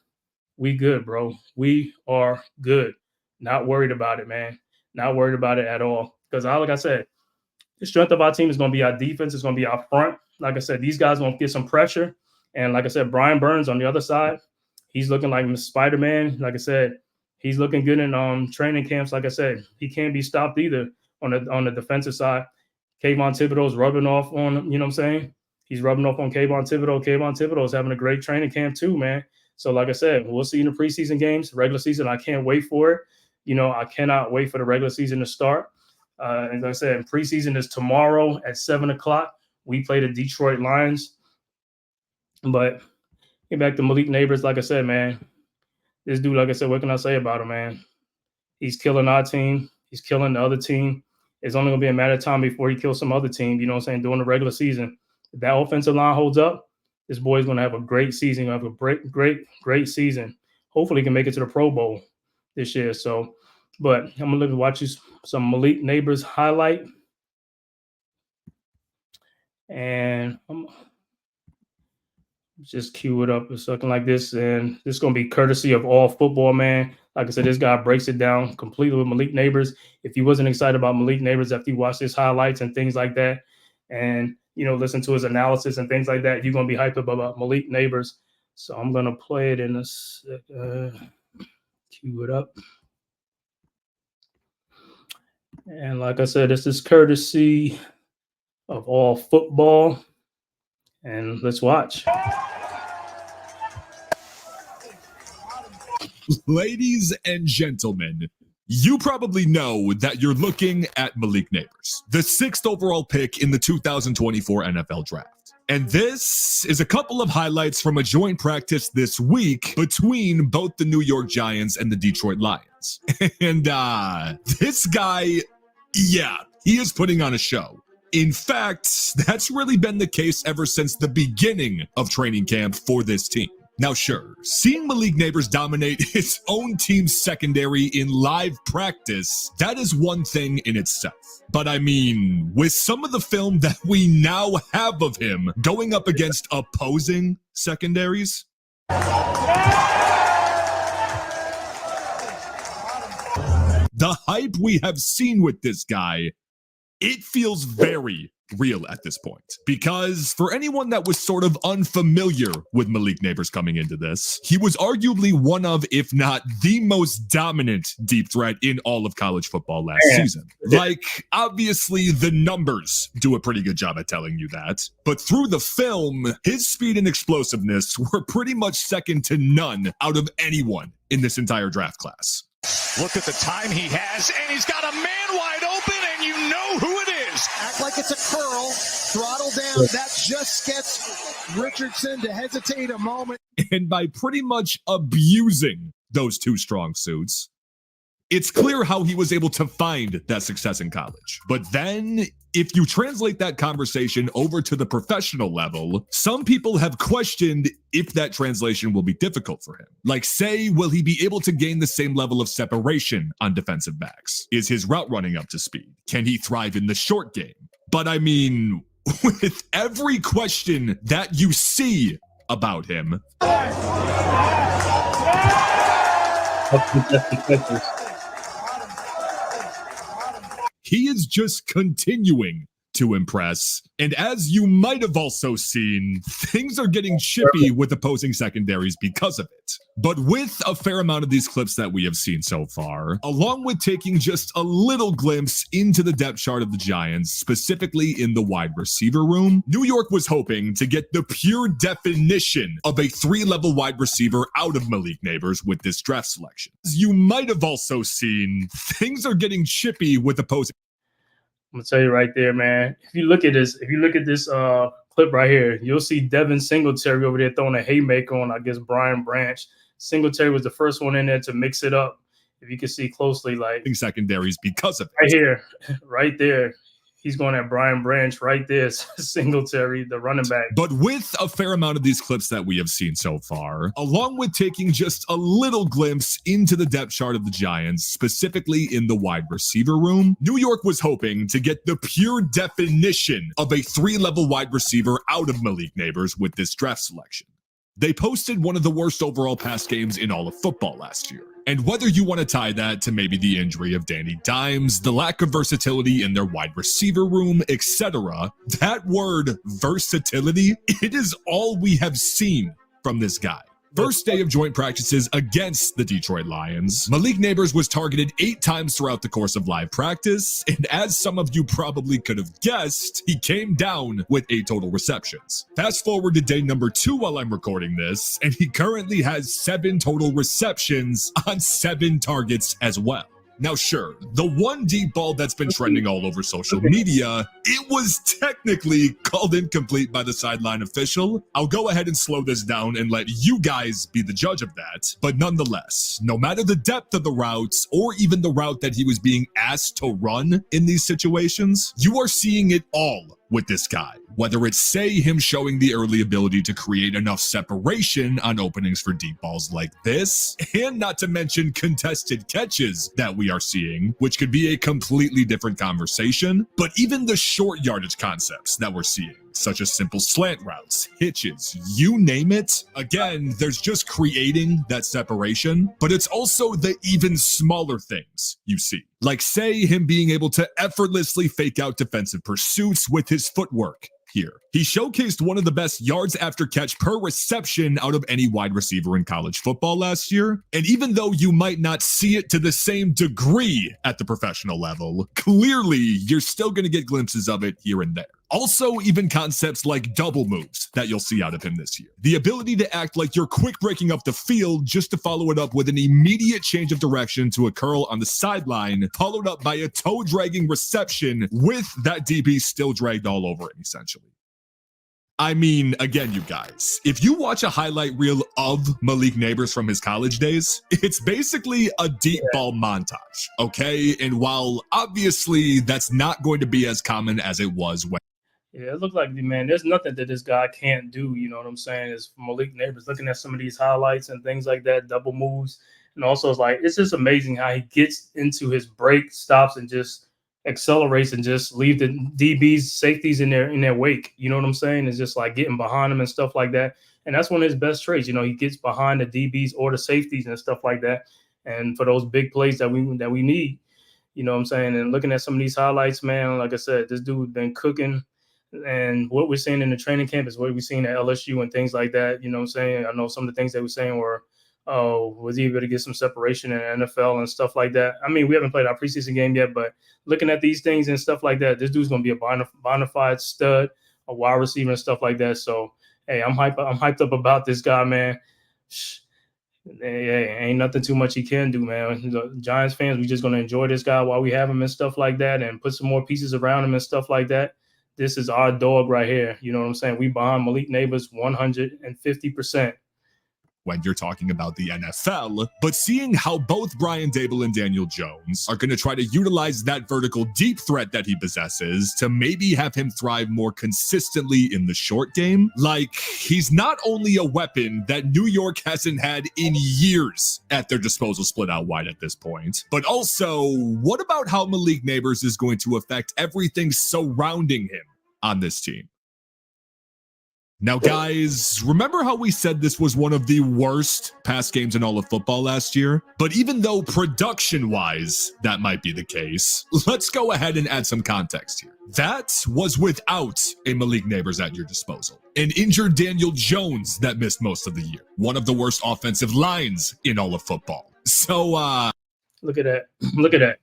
Speaker 4: we good, bro. We are good. Not worried about it, man. Not worried about it at all. Because like I said, the strength of our team is going to be our defense. It's going to be our front. Like I said, these guys going to get some pressure. And like I said, Brian Burns on the other side, he's looking like Spider-Man. Like I said, he's looking good in training camps. Like I said, he can't be stopped either on the defensive side. Kayvon Thibodeau's rubbing off on him, you know what I'm saying? he's rubbing off on Kayvon Thibodeau. Kayvon Thibodeau is having a great training camp too, man. So like I said, we'll see in the preseason games, regular season. I can't wait for it. I cannot wait for the regular season to start. As I said, preseason is tomorrow at 7:00. We play the Detroit Lions. But get back to Malik Nabers. Like I said, man, this dude, like I said, what can I say about him, man? He's killing our team. He's killing the other team. It's only going to be a matter of time before he kills some other team, during the regular season. If that offensive line holds up, this boy's going to have a great season. Going to have a great season. Hopefully he can make it to the Pro Bowl this year. So, but I'm going to watch you some Malik Nabers highlight. And I'm just cue it up or something like this. And this is going to be courtesy of All Football, man. Like I said, this guy breaks it down completely with Malik Nabers. If you wasn't excited about Malik Nabers after you watched his highlights and things like that, and, listen to his analysis and things like that, you're going to be hyped up about Malik Nabers. So I'm going to play it in a second. Cue it up. And like I said, this is courtesy of All Football. And let's watch.
Speaker 5: Ladies and gentlemen, you probably know that you're looking at Malik Nabers, the 6th overall pick in the 2024 NFL Draft. And this is a couple of highlights from a joint practice this week between both the New York Giants and the Detroit Lions. And this guy, yeah, he is putting on a show. In fact, that's really been the case ever since the beginning of training camp for this team. Now, sure, seeing Malik Nabers dominate his own team's secondary in live practice, that is one thing in itself. But I mean, with some of the film that we now have of him going up against opposing secondaries, the hype we have seen with this guy, it feels very real at this point. Because for anyone that was sort of unfamiliar with Malik Nabers coming into this, he was arguably one of, if not the most dominant deep threat in all of college football last season. Like, obviously, the numbers do a pretty good job at telling you that. But through the film, his speed and explosiveness were pretty much second to none out of anyone in this entire draft class.
Speaker 6: Look at the time he has, and he's got a man wide open, and you know who it is.
Speaker 7: Act like it's a curl, throttle down. That just gets Richardson to hesitate a moment.
Speaker 5: And by pretty much abusing those two strong suits, it's clear how he was able to find that success in college. But then, if you translate that conversation over to the professional level, some people have questioned if that translation will be difficult for him. Like, say, will he be able to gain the same level of separation on defensive backs? Is his route running up to speed? Can he thrive in the short game? But I mean, with every question that you see about him, he is just continuing to impress. And as you might have also seen, things are getting chippy with opposing secondaries because of it. But with a fair amount of these clips that we have seen so far, along with taking just a little glimpse into the depth chart of the Giants, specifically in the wide receiver room, New York was hoping to get the pure definition of a 3-level wide receiver out of Malik Nabers with this draft selection. As you might have also seen, things are getting chippy with opposing.
Speaker 4: I'm gonna tell you right there, man. If you look at this clip right here, you'll see Devin Singletary over there throwing a haymaker on, I guess, Brian Branch. Singletary was the first one in there to mix it up. If you can see closely, like
Speaker 5: secondaries because of it.
Speaker 4: Right here, right there. He's going at Brian Branch right there, Singletary, the running back.
Speaker 5: But with a fair amount of these clips that we have seen so far, along with taking just a little glimpse into the depth chart of the Giants, specifically in the wide receiver room, New York was hoping to get the pure definition of a 3-level wide receiver out of Malik Nabers with this draft selection. They posted one of the worst overall pass games in all of football last year. And whether you want to tie that to maybe the injury of Danny Dimes, the lack of versatility in their wide receiver room, etc., that word versatility, it is all we have seen from this guy. First day of joint practices against the Detroit Lions, Malik Nabers was targeted 8 times throughout the course of live practice, and as some of you probably could have guessed, he came down with 8 total receptions. Fast forward to day number 2 while I'm recording this, and he currently has 7 total receptions on 7 targets as well. Now, sure, the one deep ball that's been trending all over social media, it was technically called incomplete by the sideline official. I'll go ahead and slow this down and let you guys be the judge of that. But nonetheless, no matter the depth of the routes or even the route that he was being asked to run in these situations, you are seeing it all with this guy. Whether it's, say, him showing the early ability to create enough separation on openings for deep balls like this, and not to mention contested catches that we are seeing, which could be a completely different conversation, but even the short yardage concepts that we're seeing, such as simple slant routes, hitches, you name it. Again, there's just creating that separation, but it's also the even smaller things you see. Like, say, him being able to effortlessly fake out defensive pursuits with his footwork. Here, he showcased one of the best yards after catch per reception out of any wide receiver in college football last year. And even though you might not see it to the same degree at the professional level, clearly you're still going to get glimpses of it here and there. Also, even concepts like double moves that you'll see out of him this year. The ability to act like you're quick breaking up the field just to follow it up with an immediate change of direction to a curl on the sideline, followed up by a toe-dragging reception with that DB still dragged all over him, essentially. I mean, again, you guys, if you watch a highlight reel of Malik Nabers from his college days, it's basically a deep ball montage, okay? And while obviously that's not going to be as common as it was when
Speaker 4: Yeah, it looked like, man, there's nothing that this guy can't do. You know what I'm saying? Is Malik Nabers looking at some of these highlights and things like that, double moves. And also, it's like, it's just amazing how he gets into his break, stops, and just accelerates and just leave the DBs, safeties in their wake. You know what I'm saying? It's just like getting behind them and stuff like that. And that's one of his best traits. You know, he gets behind the DBs or the safeties and stuff like that. And for those big plays that we need, you know what I'm saying? And looking at some of these highlights, man, like I said, this dude been cooking. And what we're seeing in the training camp is what we're seeing at LSU and things like that. You know what I'm saying? I know some of the things they were saying were, oh, was he able to get some separation in the NFL and stuff like that? I mean, we haven't played our preseason game yet, but looking at these things and stuff like that, this dude's going to be a bona fide stud, a wide receiver and stuff like that. So, hey, I'm hyped up about this guy, man. Hey, ain't nothing too much he can do, man. The Giants fans, we just going to enjoy this guy while we have him and stuff like that and put some more pieces around him and stuff like that. This is our dog right here. You know what I'm saying? We behind Malik Nabers 150%.
Speaker 5: when you're talking about the NFL, but seeing how both Brian Dable and Daniel Jones are going to try to utilize that vertical deep threat that he possesses to maybe have him thrive more consistently in the short game. Like, he's not only a weapon that New York hasn't had in years at their disposal split out wide at this point, but also, what about how Malik Nabers is going to affect everything surrounding him on this team? Now, guys, remember how we said this was one of the worst pass games in all of football last year? But even though production-wise that might be the case, let's go ahead and add some context here. That was without a Malik Nabers at your disposal. An injured Daniel Jones that missed most of the year. One of the worst offensive lines in all of football. So,
Speaker 4: look at that. Look at that.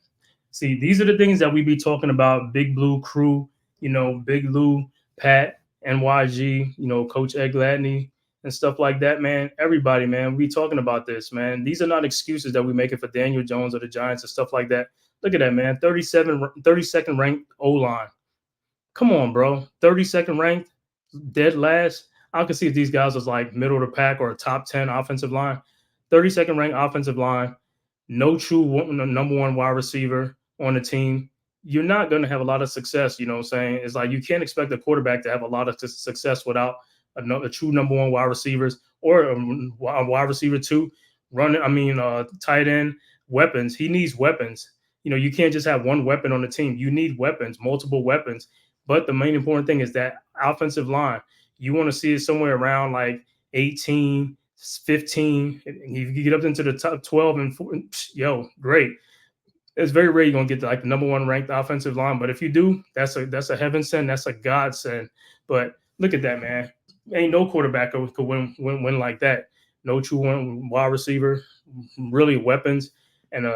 Speaker 4: See, these are the things that we be talking about. Big Blue crew, you know, Big Lou, Pat, NYG, you know, Coach Ed Gladney and stuff like that, man. Everybody, man, we talking about this, man. These are not excuses that we making for Daniel Jones or the Giants and stuff like that. Look at that, man. 32nd ranked O-line. Come on, bro. 32nd ranked, dead last. I can see if these guys was like middle of the pack or a top 10 offensive line. 32nd ranked offensive line. No true number one wide receiver on the team. You're not going to have a lot of success, you know what I'm saying? It's like you can't expect a quarterback to have a lot of success without a true number one wide receivers or a wide receiver two, tight end, weapons. He needs weapons. You know, you can't just have one weapon on the team. You need weapons, multiple weapons. But the main important thing is that offensive line. You want to see it somewhere around like 18, 15. If you get up into the top 12 and 14, great. It's very rare you're gonna get like the number one ranked offensive line, but if you do, that's a heaven send, that's a God send. But look at that, man. Ain't no quarterback who could win like that. no true one wide receiver, really weapons, and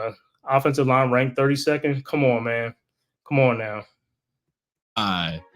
Speaker 4: offensive line ranked 32nd. Come on, man. Come on now.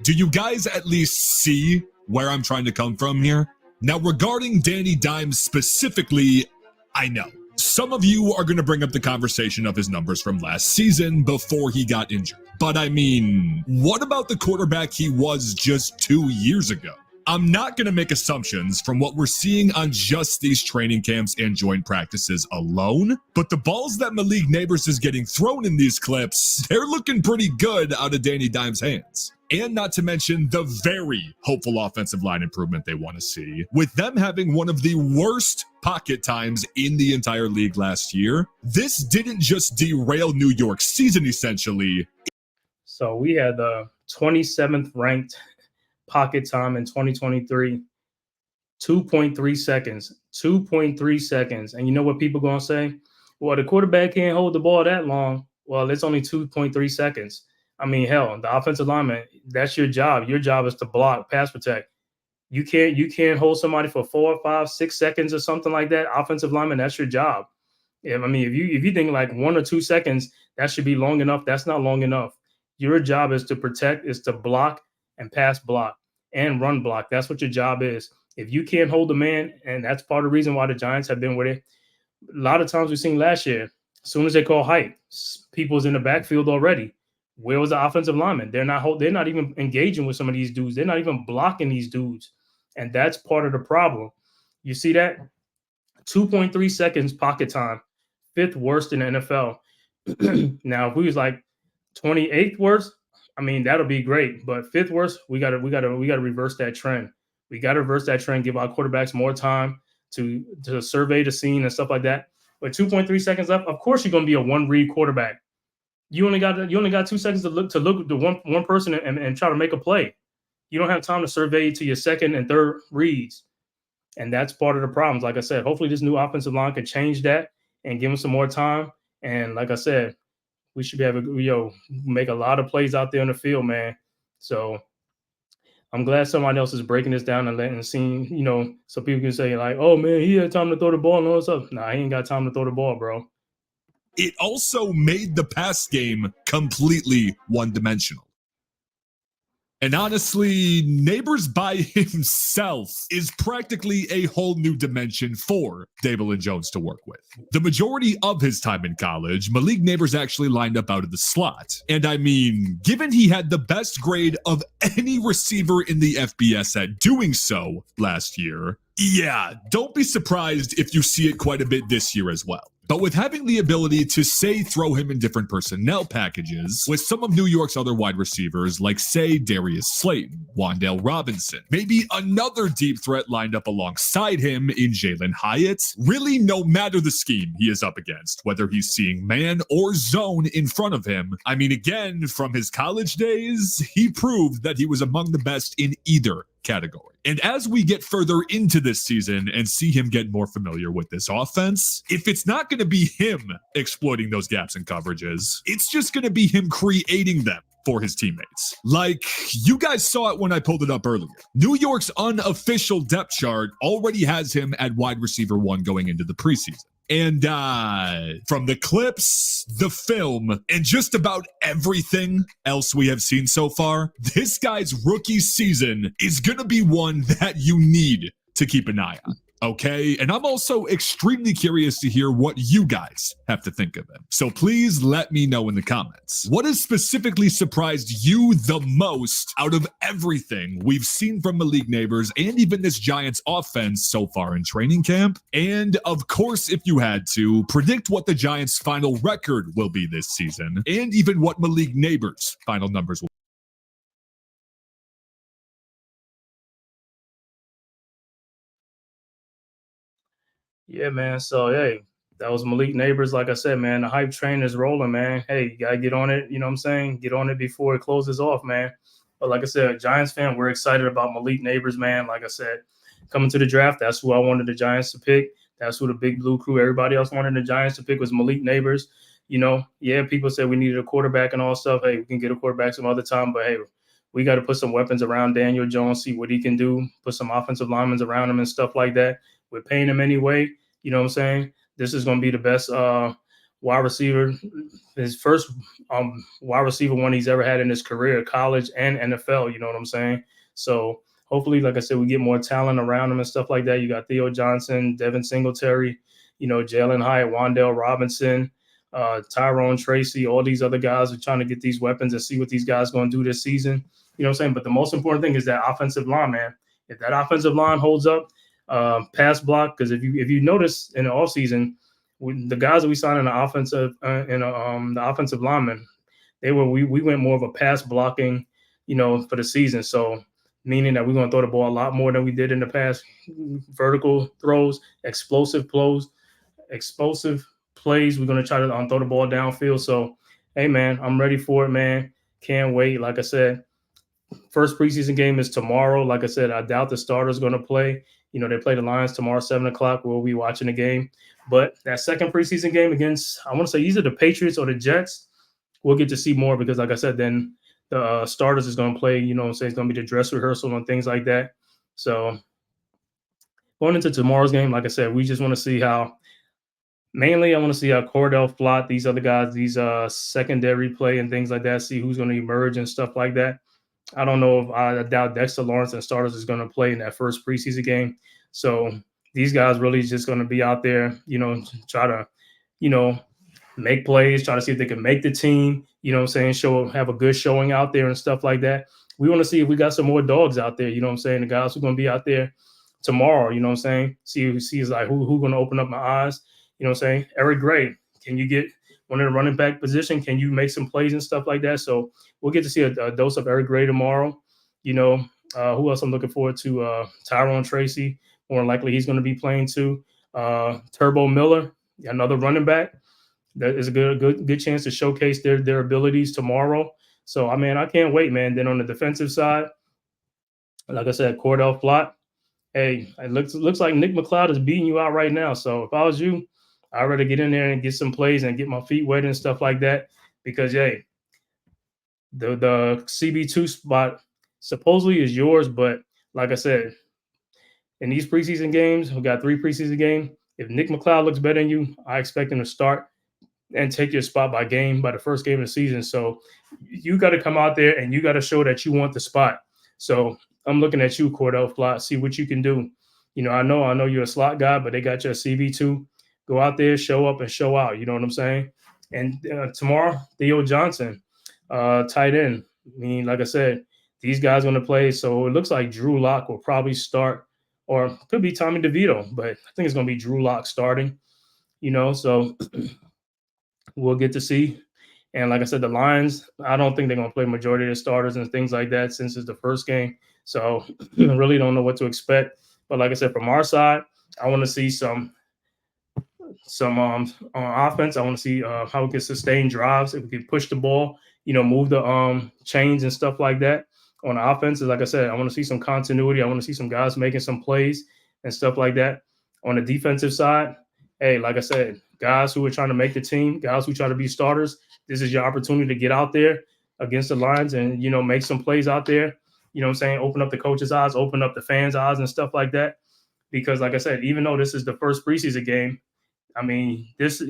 Speaker 5: Do you guys at least see where I'm trying to come from here? Now, regarding Danny Dimes specifically, I know some of you are going to bring up the conversation of his numbers from last season before he got injured. But I mean, what about the quarterback he was just 2 years ago? I'm not going to make assumptions from what we're seeing on just these training camps and joint practices alone, but the balls that Malik Nabers is getting thrown in these clips, they're looking pretty good out of Danny Dimes' hands. And not to mention the very hopeful offensive line improvement they want to see, with them having one of the worst pocket times in the entire league last year. This didn't just derail New York's season, essentially.
Speaker 4: So we had the 27th ranked pocket time in 2023, 2.3 seconds, 2.3 seconds. And you know what people going to say? Well, the quarterback can't hold the ball that long. Well, it's only 2.3 seconds. I mean, hell, the offensive lineman, that's your job. Your job is to block, pass protect. You can't hold somebody for 4, 5, 6 seconds or something like that. Offensive lineman, that's your job. I mean, if you think like 1 or 2 seconds, that should be long enough. That's not long enough. Your job is to protect, is to block and pass block and run block. That's what your job is. If you can't hold the man, and that's part of the reason why the Giants have been with it. A lot of times we've seen last year, as soon as they call height, people's in the backfield already. Where was the offensive lineman? They're not even engaging with some of these dudes. They're not even blocking these dudes. And that's part of the problem. You see that? 2.3 seconds pocket time, 5th worst in the NFL. Now, if we was like 28th worst, I mean, that'll be great. But 5th worst, we gotta reverse that trend. We gotta reverse that trend, give our quarterbacks more time to survey the scene and stuff like that. But 2.3 seconds left, of course you're gonna be a one-read quarterback. You only got 2 seconds to look to one person and try to make a play. You don't have time to survey to your second and third reads. And that's part of the problems. Like I said, hopefully this new offensive line can change that and give them some more time. And like I said, we should be able to make a lot of plays out there on the field, man. So I'm glad somebody else is breaking this down and seeing, so people can say like, oh man, he had time to throw the ball and all that stuff. Nah, he ain't got time to throw the ball, bro.
Speaker 5: It also made the pass game completely one-dimensional. And honestly, Nabers by himself is practically a whole new dimension for Dable and Jones to work with. The majority of his time in college, Malik Nabers actually lined up out of the slot. And I mean, given he had the best grade of any receiver in the FBS at doing so last year, yeah, don't be surprised if you see it quite a bit this year as well. But with having the ability to, say, throw him in different personnel packages with some of New York's other wide receivers like, say, Darius Slayton, Wan'Dale Robinson, maybe another deep threat lined up alongside him in Jalen Hyatt, really no matter the scheme he is up against, whether he's seeing man or zone in front of him, I mean, again, from his college days, he proved that he was among the best in either category. And as we get further into this season and see him get more familiar with this offense, if it's not going to be him exploiting those gaps in coverages, it's just going to be him creating them for his teammates. Like, you guys saw it when I pulled it up earlier. New York's unofficial depth chart already has him at wide receiver 1 going into the preseason. And from the clips, the film, and just about everything else we have seen so far, this guy's rookie season is going to be one that you need to keep an eye on. Okay, and I'm also extremely curious to hear what you guys have to think of him. So please let me know in the comments. What has specifically surprised you the most out of everything we've seen from Malik Nabers and even this Giants offense so far in training camp? And of course, if you had to, predict what the Giants' final record will be this season, and even what Malik Nabers' final numbers will be.
Speaker 4: Yeah, man. So, hey, that was Malik Nabers. Like I said, man, the hype train is rolling, man. Hey, you got to get on it. You know what I'm saying? Get on it before it closes off, man. But like I said, Giants fan, we're excited about Malik Nabers, man. Like I said, coming to the draft, that's who I wanted the Giants to pick. That's who the Big Blue Crew, everybody else wanted the Giants to pick was Malik Nabers. Yeah, people said we needed a quarterback and all stuff. Hey, we can get a quarterback some other time. But, hey, we got to put some weapons around Daniel Jones, see what he can do, put some offensive linemen around him and stuff like that. We're paying him anyway. You know what I'm saying? This is going to be the best wide receiver, his first wide receiver one he's ever had in his career, college and NFL. You know what I'm saying? So hopefully, like I said, we get more talent around him and stuff like that. You got Theo Johnson, Devin Singletary, Jalen Hyatt, Wan'Dale Robinson, Tyrone Tracy, all these other guys are trying to get these weapons and see what these guys going to do this season. You know what I'm saying? But the most important thing is that offensive line, man. If that offensive line holds up, pass block, because if you notice in the offseason, the guys that we signed in the offensive the offensive linemen, we went more of a pass blocking, for the season. So meaning that we're going to throw the ball a lot more than we did in the past. Vertical throws, explosive plays. We're going to try to throw the ball downfield. So, hey, man, I'm ready for it, man. Can't wait. Like I said, first preseason game is tomorrow. Like I said, I doubt the starter's going to play. They play the Lions tomorrow, 7 o'clock. We'll be watching the game. But that second preseason game against, I want to say either the Patriots or the Jets, we'll get to see more because, like I said, then the starters is going to play, it's going to be the dress rehearsal and things like that. So going into tomorrow's game, like I said, we just want to see how – mainly I want to see how Cordell Flott, these other guys, these secondary play and things like that, see who's going to emerge and stuff like that. I don't know if I doubt Dexter Lawrence and starters is going to play in that first preseason game. So these guys really just going to be out there, try to, make plays, try to see if they can make the team, have a good showing out there and stuff like that. We want to see if we got some more dogs out there, the guys who are going to be out there tomorrow, see is like who going to open up my eyes, Eric Gray, can you get one in the running back position? Can you make some plays and stuff like that? So we'll get to see a dose of Eric Gray tomorrow. Who else I'm looking forward to? Tyrone Tracy, more likely he's going to be playing too. Turbo Miller, another running back. That is a good chance to showcase their abilities tomorrow. So, I can't wait, man. Then on the defensive side, like I said, Cordell Flott. Hey, it looks like Nick McLeod is beating you out right now. So if I was you, I'd rather get in there and get some plays and get my feet wet and stuff like that because, hey, the CB2 spot supposedly is yours. But like I said, in these preseason games, we got 3 preseason games. If Nick McLeod looks better than you, I expect him to start and take your spot by the first game of the season. So you got to come out there and you got to show that you want the spot. So I'm looking at you, Cordell Flott, see what you can do. I know you're a slot guy, but they got you a CB2. Go out there, show up and show out. You know what I'm saying? And tomorrow, Theo Johnson, tight end. Like I said, these guys are going to play. So it looks like Drew Lock will probably start, or it could be Tommy DeVito, but I think it's going to be Drew Lock starting, so we'll get to see. And like I said, the Lions, I don't think they're going to play majority of the starters and things like that since it's the first game. So I really don't know what to expect. But like I said, from our side, I want to see some on offense. I want to see how we can sustain drives, if we can push the ball, move the chains and stuff like that. On the offense, like I said, I want to see some continuity. I want to see some guys making some plays and stuff like that. On the defensive side, hey, like I said, guys who are trying to make the team, guys who try to be starters, this is your opportunity to get out there against the Lions and, make some plays out there. Open up the coach's eyes, open up the fans' eyes and stuff like that. Because like I said, even though this is the first preseason game, this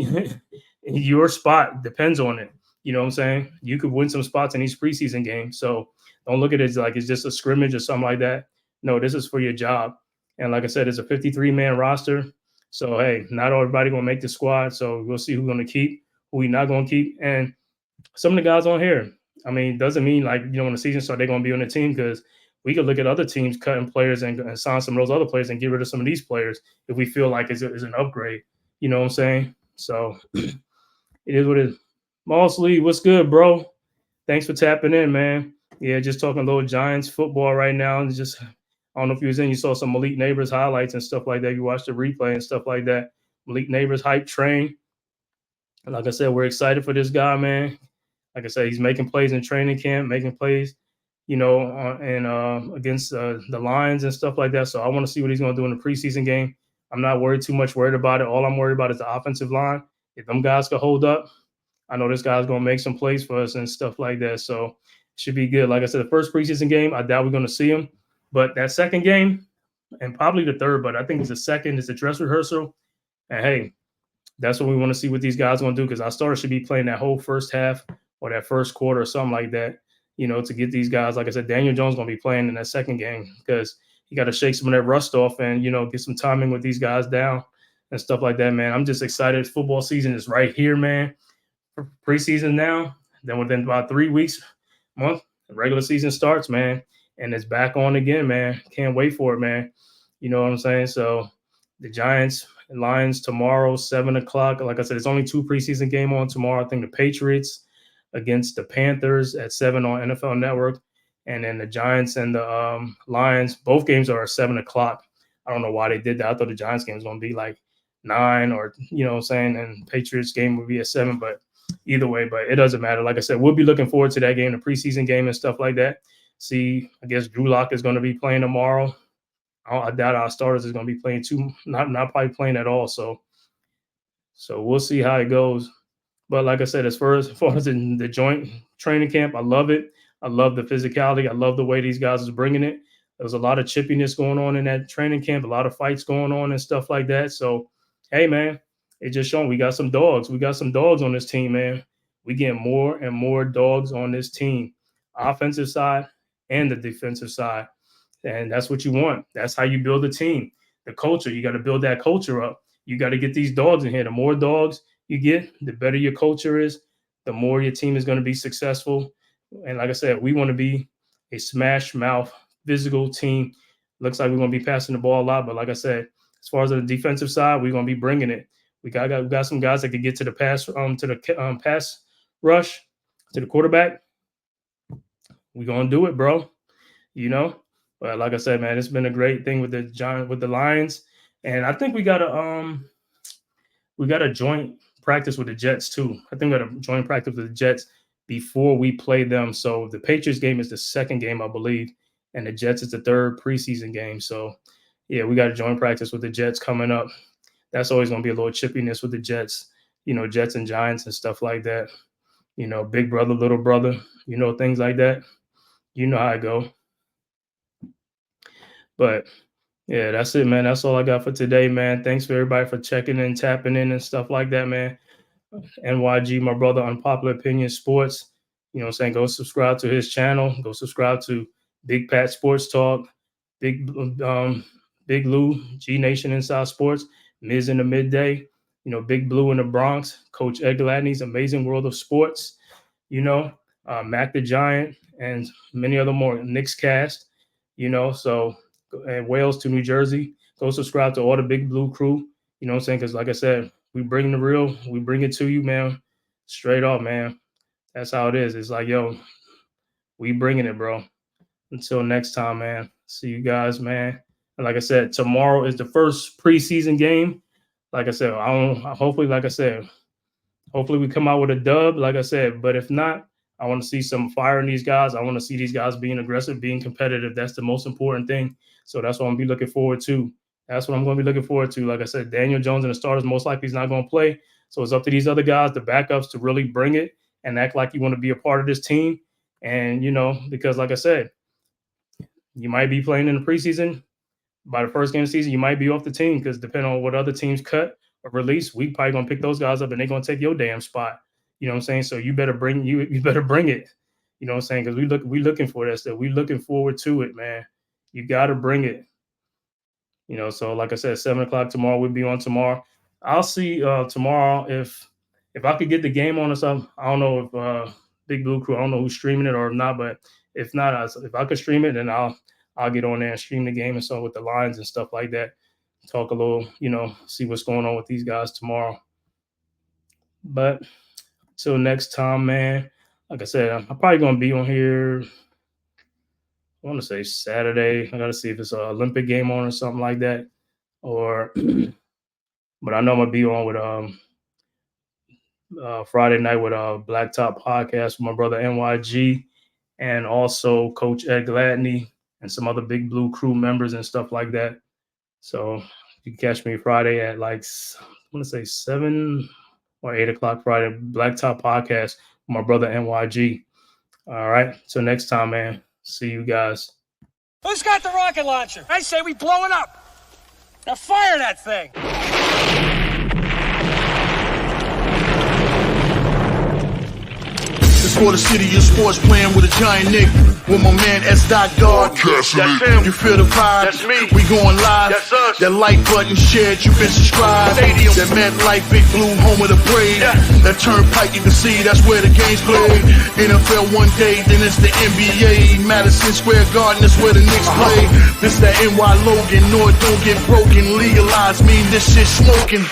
Speaker 4: your spot depends on it. You know what I'm saying? You could win some spots in these preseason games. So don't look at it like it's just a scrimmage or something like that. No, this is for your job. And like I said, it's a 53-man roster. So, hey, not everybody going to make the squad. So we'll see who's going to keep, who we're not going to keep. And some of the guys on here, doesn't mean like, when the season starts, they're going to be on the team because we could look at other teams cutting players and sign some of those other players and get rid of some of these players if we feel like it's an upgrade. You know what I'm saying? So it is what it is. Mosley, what's good, bro? Thanks for tapping in, man. Yeah, just talking a little Giants football right now. And just, I don't know if you was in, you saw some Malik Nabers highlights and stuff like that. You watched the replay and stuff like that. Malik Nabers Hype Train. Like I said, we're excited for this guy, man. Like I said, he's making plays in training camp, making plays, and against the Lions and stuff like that. So I want to see what he's going to do in the preseason game. I'm not worried about it. All I'm worried about is the offensive line. If them guys can hold up, I know this guy's going to make some plays for us and stuff like that. So it should be good. Like I said, the first preseason game, I doubt we're going to see him. But that second game, and probably the third, but I think it's the second. It's a dress rehearsal. And hey, that's what we want to see what these guys are going to do, because our starters should be playing that whole first half or that first quarter or something like that, to get these guys. Like I said, Daniel Jones going to be playing in that second game because you got to shake some of that rust off and, get some timing with these guys down and stuff like that, man. I'm just excited. Football season is right here, man. Preseason now. Then within about 3 weeks, month, the regular season starts, man. And it's back on again, man. Can't wait for it, man. You know what I'm saying? So the Giants and Lions tomorrow, 7 o'clock. Like I said, it's only 2 preseason game on tomorrow. I think the Patriots against the Panthers at 7 on NFL Network. And then the Giants and the Lions, both games are at 7 o'clock. I don't know why they did that. I thought the Giants game was going to be like 9 or, what I'm saying, and Patriots game would be at 7, but either way, but it doesn't matter. Like I said, we'll be looking forward to that game, the preseason game and stuff like that. See, I guess Drew Lock is going to be playing tomorrow. I doubt our starters is going to be playing not probably playing at all. So we'll see how it goes. But like I said, as far as the joint training camp, I love it. I love the physicality. I love the way these guys is bringing it. There was a lot of chippiness going on in that training camp, a lot of fights going on and stuff like that. So, hey, man, it just showing we got some dogs. We got some dogs on this team, man. We get more and more dogs on this team, offensive side and the defensive side. And that's what you want. That's how you build a team. The culture, you got to build that culture up. You got to get these dogs in here. The more dogs you get, the better your culture is, the more your team is going to be successful. And like I said, we want to be a smash mouth physical team. Looks like we're going to be passing the ball a lot. But like I said, as far as the defensive side, we're going to be bringing it. We got some guys that can get to the pass pass rush to the quarterback. We're going to do it, bro. But like I said, man, it's been a great thing with the Lions, and I think we got a joint practice with the Jets too. I think we got a joint practice with the Jets before we play them. So the Patriots game is the second game, I believe, and the Jets is the third preseason game. So yeah, we got a joint practice with the Jets coming up. That's always going to be a little chippiness with the Jets, Jets and Giants and stuff like that. Big brother, little brother, things like that. You know how I go. But yeah, that's it, man. That's all I got for today, man. Thanks for everybody for checking in, tapping in and stuff like that, man. NYG, my brother, Unpopular Opinion Sports. Go subscribe to his channel. Go subscribe to Big Pat Sports Talk, Big Lou, G Nation Inside Sports, Miz in the Midday, Big Blue in the Bronx, Coach Ed Gladney's Amazing World of Sports, Mac the Giant, and many other more. Knicks Cast, so and Wales to New Jersey. Go subscribe to all the Big Blue crew. Because like I said, we bring the real, we bring it to you, man. Straight up, man. That's how it is. It's like, yo, we bringing it, bro. Until next time, man. See you guys, man. And like I said, tomorrow is the first preseason game. Like I said, hopefully we come out with a dub, like I said. But if not, I want to see some fire in these guys. I want to see these guys being aggressive, being competitive. That's the most important thing. So that's what I'm going to be looking forward to. That's what I'm going to be looking forward to. Like I said, Daniel Jones and the starters most likely is not going to play. So it's up to these other guys, the backups, to really bring it and act like you want to be a part of this team. And, because like I said, you might be playing in the preseason. By the first game of the season, you might be off the team because depending on what other teams cut or release, we probably going to pick those guys up and they're going to take your damn spot. You know what I'm saying? So you better bring it. You know what I'm saying? Because we looking for that stuff. We looking forward to it, man. You got to bring it. So like I said, 7 o'clock tomorrow, we'll be on tomorrow. I'll see tomorrow if I could get the game on or something. I don't know if Big Blue Crew, I don't know who's streaming it or not, but if not, if I could stream it, then I'll get on there and stream the game and stuff with the lines and stuff like that. Talk a little, see what's going on with these guys tomorrow. But till next time, man, like I said, I'm probably going to be on here, I want to say Saturday. I got to see if it's an Olympic game on or something like that. But I know I'm going to be on with Friday night with Blacktop Podcast with my brother NYG and also Coach Ed Gladney and some other Big Blue crew members and stuff like that. So you can catch me Friday at I want to say 7 or 8 o'clock Friday, Blacktop Podcast with my brother NYG. All right. Till next time, man. See you guys.
Speaker 1: Who's got the rocket launcher? I say we blow it up. Now fire that thing.
Speaker 2: It's for the city of sports, playing with a giant Nick. With my man S. God.
Speaker 8: That's him.
Speaker 2: You feel the vibe?
Speaker 8: That's me.
Speaker 2: We going live.
Speaker 8: That's us.
Speaker 2: That like button shared, you been subscribed.
Speaker 8: Stadium.
Speaker 2: That MetLife Big Blue, home of the Braves.
Speaker 8: Yeah.
Speaker 2: That turnpike, you can see that's where the game's played. NFL one day, then it's the NBA. Madison Square Garden, that's where the Knicks play. This that NY Logan, no it don't get broken. Legalized mean this shit smoking.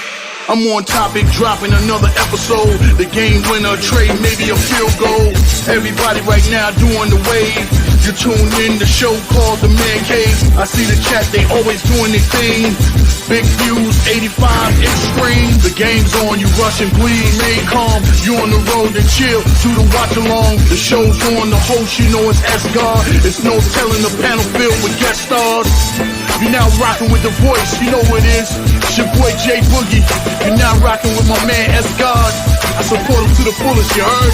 Speaker 2: I'm on topic, dropping another episode. The game winner, trade, maybe a field goal. Everybody right now doing the wave. You tune in, the show called TheMan-Cave. I see the chat, they always doing their thing. Big views, 85-inch screen. The game's on, you rushing, please. Stay calm, you on the road to chill. Do the watch along. The show's on, the host, you know it's S-God. It's no telling the panel filled with guest stars. You're now rocking with the voice, you know what it is. It's your boy J Boogie. You're now rocking with my man S-God. I support him to the fullest, you heard?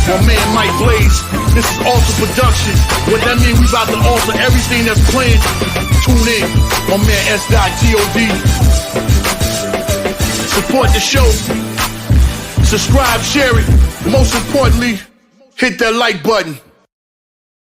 Speaker 2: My man Mike Blaze. This is Alter Production. What that mean? We about to alter everything that's playing. Tune in. My man S.T.O.D. Support the show. Subscribe, share it. Most importantly, hit that like button.